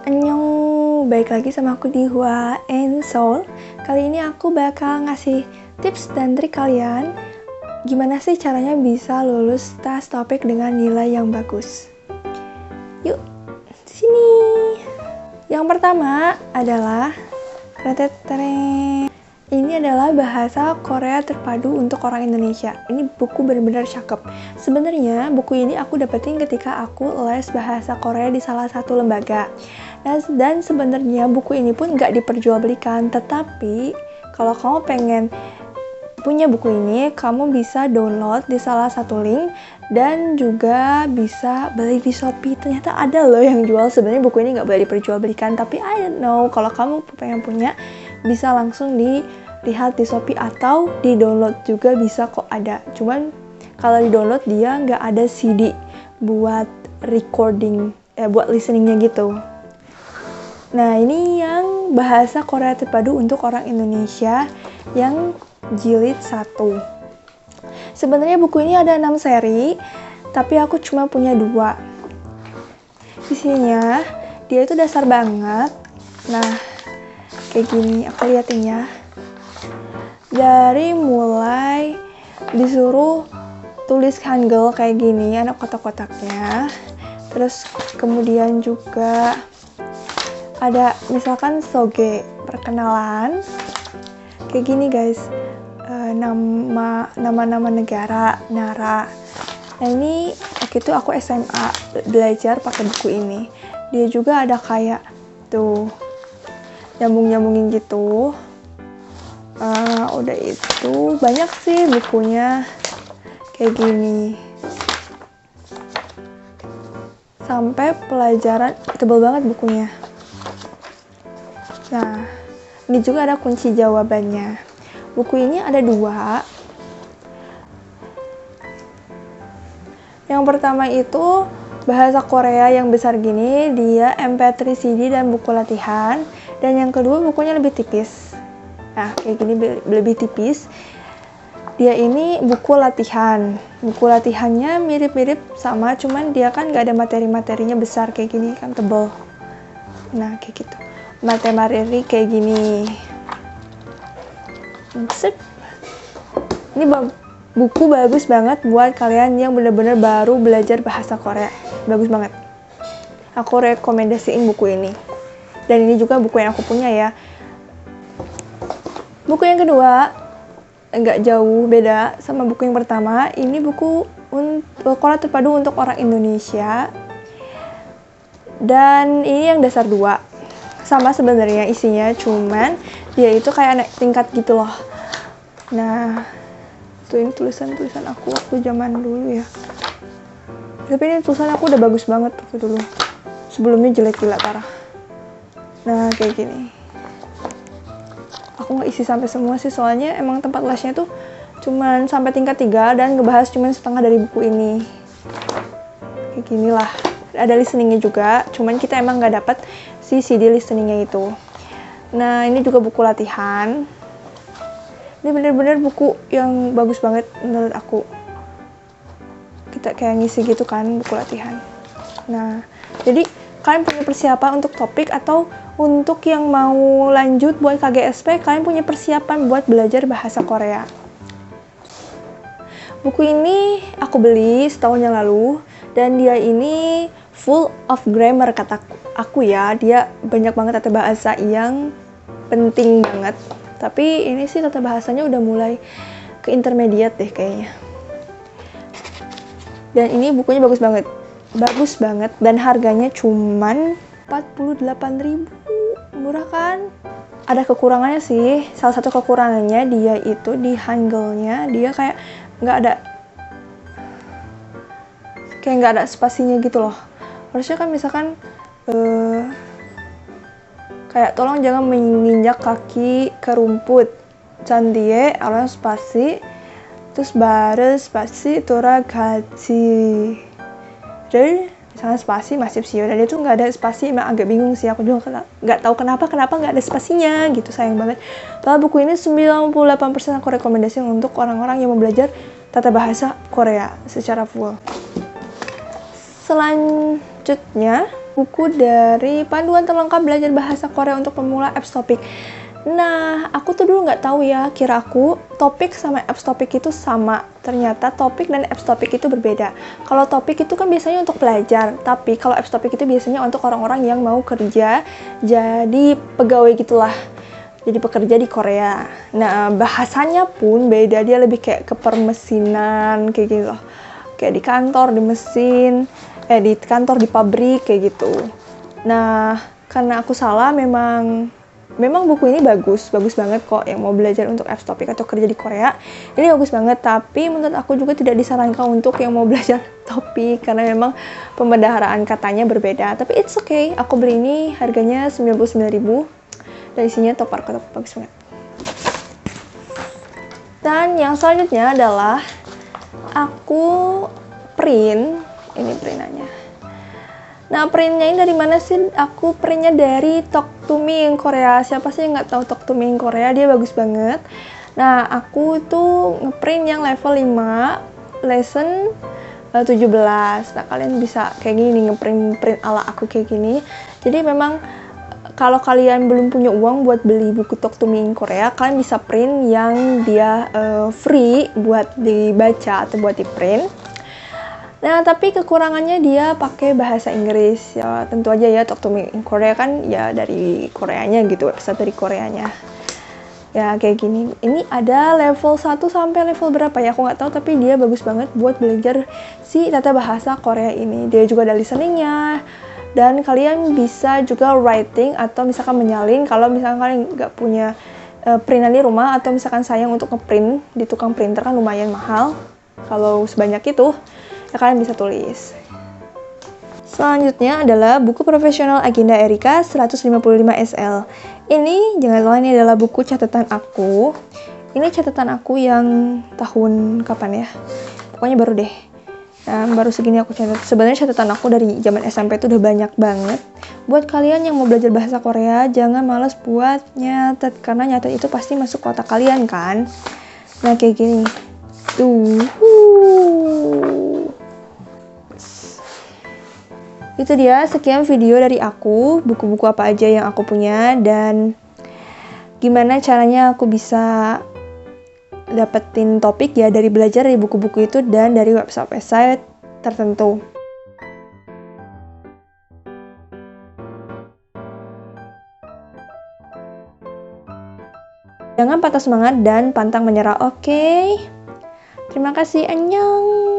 Annyeong, balik lagi sama aku di Hua and Soul. Kali ini aku bakal ngasih tips dan trik kalian gimana sih caranya bisa lulus tes topik dengan nilai yang bagus. Yuk, sini. Yang pertama adalah ini adalah bahasa Korea terpadu untuk orang Indonesia. Ini buku benar-benar cakep. Sebenarnya buku ini aku dapetin ketika aku les bahasa Korea di salah satu lembaga. Dan sebenarnya buku ini pun nggak diperjualbelikan. Tetapi kalau kamu pengen punya buku ini, kamu bisa download di salah satu link dan juga bisa beli di Shopee. Ternyata ada loh yang jual. Sebenarnya buku ini nggak boleh diperjualbelikan, tapi I don't know, kalau kamu pengen punya bisa langsung dilihat di Shopee atau di download juga bisa kok ada. Cuman kalau di download dia nggak ada CD buat recording, buat listeningnya gitu. Nah, ini yang bahasa Korea terpadu untuk orang Indonesia yang jilid 1. Sebenarnya buku ini ada 6 seri, tapi aku cuma punya 2. Isinya dia itu dasar banget. Nah, kayak gini, aku liatin ya. Dari mulai disuruh tulis Hangul kayak gini, ada kotak-kotaknya. Terus kemudian juga ada misalkan soge, perkenalan. Kayak gini guys, nama-nama negara, nara. Nah ini waktu itu aku SMA belajar pakai buku ini. Dia juga ada kayak tuh nyambung-nyambungin gitu. Udah itu banyak sih bukunya kayak gini. Sampai pelajaran tebal banget bukunya. Nah, ini juga ada kunci jawabannya. Buku ini ada 2. Yang pertama itu bahasa Korea yang besar gini, dia MP3 CD dan buku latihan. Dan yang kedua bukunya lebih tipis. Nah, kayak gini lebih tipis. Dia ini buku latihan. Buku latihannya mirip-mirip sama, cuman dia kan nggak ada materi-materinya besar kayak gini, kan tebal. Nah, kayak gitu. Materi kayak gini. Sip. Ini buku bagus banget buat kalian yang benar-benar baru belajar bahasa Korea. Bagus banget. Aku rekomendasiin buku ini. Dan ini juga buku yang aku punya ya. Buku yang kedua nggak jauh beda sama buku yang pertama. Ini buku Korea terpadu untuk orang Indonesia. Dan ini yang dasar 2. Sama sebenarnya isinya, cuman dia itu kayak naik tingkat gitu loh. Nah, tuh ini tulisan-tulisan aku waktu zaman dulu ya. Tapi ini tulisan aku udah bagus banget waktu dulu. Sebelumnya jelek gila parah. Nah, kayak gini. Aku nggak isi sampai semua sih, soalnya emang tempat lesnya tuh cuman sampai tingkat 3 dan ngebahas cuman setengah dari buku ini. Kayak gini lah. Ada listeningnya juga, cuman kita emang nggak dapet si CD listeningnya itu. Nah, ini juga buku latihan. Ini bener-bener buku yang bagus banget menurut aku. Kita kayak ngisi gitu kan, buku latihan. Nah, jadi kalian punya persiapan untuk topik atau untuk yang mau lanjut buat KGSP, kalian punya persiapan buat belajar bahasa Korea. Buku ini aku beli setahun yang lalu dan dia ini full of grammar kata aku ya. Dia banyak banget tata bahasa yang penting banget. Tapi ini sih tata bahasanya udah mulai ke intermediate deh kayaknya. Dan ini bukunya bagus banget. Bagus banget dan harganya cuman 48.000. Murah kan? Ada kekurangannya sih. Salah satu kekurangannya dia itu di Hangulnya dia kayak nggak ada spasinya gitu loh. Harusnya kan misalkan kayak tolong jangan menginjak kaki ke rumput. Candie, orang spasi, terus baru spasi tora gaji. Misalnya spasi masih sih, dan dia tuh nggak ada spasi, emang agak bingung sih, aku juga nggak tahu kenapa nggak ada spasinya gitu, sayang banget. Padahal buku ini 98% aku rekomendasi untuk orang-orang yang mau belajar tata bahasa Korea secara full. Selanjutnya buku dari Panduan Terlengkap Belajar Bahasa Korea untuk Pemula Apps Topic. Nah, aku tuh dulu nggak tahu ya, kira aku topik sama apps topic itu sama. Ternyata topik dan apps topic itu berbeda. Kalau topik itu kan biasanya untuk belajar, tapi kalau apps topic itu biasanya untuk orang-orang yang mau kerja, jadi pegawai gitulah. Jadi pekerja di Korea. Nah, bahasanya pun beda, dia lebih kayak ke permesinan, kayak gitu loh. Kayak di kantor, di mesin, di kantor, di pabrik, kayak gitu. Nah, karena aku salah, memang buku ini bagus banget kok yang mau belajar untuk apps topic atau kerja di Korea. Ini bagus banget, tapi menurut aku juga tidak disarankan untuk yang mau belajar topik karena memang pembendaharaan katanya berbeda. Tapi it's okay, aku beli ini harganya 99.000 dan isinya topar kotak bagus banget. Dan yang selanjutnya adalah aku print, ini printannya. Nah, printnya ini dari mana sih? Aku printnya dari Talk to Me in Korea. Siapa sih yang nggak tahu Talk to Me in Korea? Dia bagus banget. Nah, aku tuh ngeprint yang level 5, lesson 17. Nah, kalian bisa kayak gini, ngeprint ala aku kayak gini. Jadi memang kalau kalian belum punya uang buat beli buku Talk to Me in Korea, kalian bisa print yang dia free buat dibaca atau buat di print. Nah, tapi kekurangannya dia pakai bahasa Inggris. Ya, tentu aja ya, Talk to Me in Korea kan ya dari Koreanya gitu, website dari Koreanya. Ya, kayak gini. Ini ada level 1 sampai level berapa ya, aku nggak tahu, tapi dia bagus banget buat belajar si tata bahasa Korea ini. Dia juga ada listeningnya, dan kalian bisa juga writing atau misalkan menyalin kalau misalkan kalian nggak punya printan di rumah, atau misalkan sayang untuk ngeprint di tukang printer kan lumayan mahal kalau sebanyak itu. Ya, kalian bisa tulis. Selanjutnya adalah buku profesional Agenda Erika 155 SL. Ini jangan lupa, ini adalah buku catatan aku. Ini catatan aku yang tahun kapan ya? Pokoknya baru deh. Nah, baru segini aku catat. Sebenarnya catatan aku dari zaman SMP itu udah banyak banget. Buat kalian yang mau belajar bahasa Korea, jangan malas buat nyatet, karena nyatet itu pasti masuk ke otak kalian kan. Nah, kayak gini. Tuh. Itu dia sekian video dari aku, buku-buku apa aja yang aku punya, dan gimana caranya aku bisa dapetin topik ya dari belajar dari buku-buku itu dan dari website-website tertentu. Jangan patah semangat dan pantang menyerah, oke? Terima kasih, annyeong!